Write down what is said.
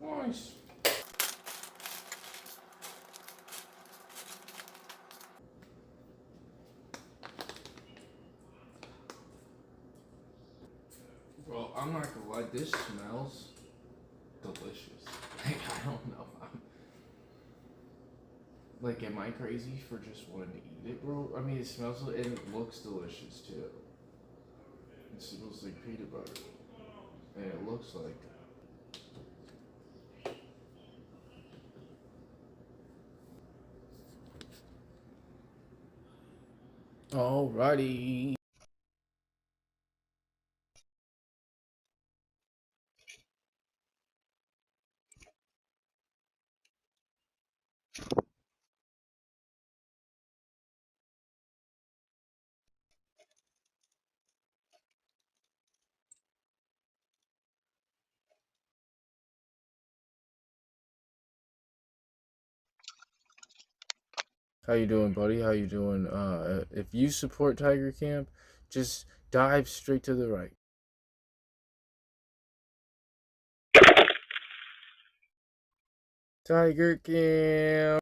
Nice. Well, I'm not gonna lie, this smells delicious. Like, I don't know. Like, am I crazy for just wanting to eat it, bro? I mean, it smells and it looks delicious too. It smells like peanut butter, and it looks like. Alrighty. How you doing, buddy? How you doing? If you support Tiger Camp, just dive straight to the right. Tiger Camp.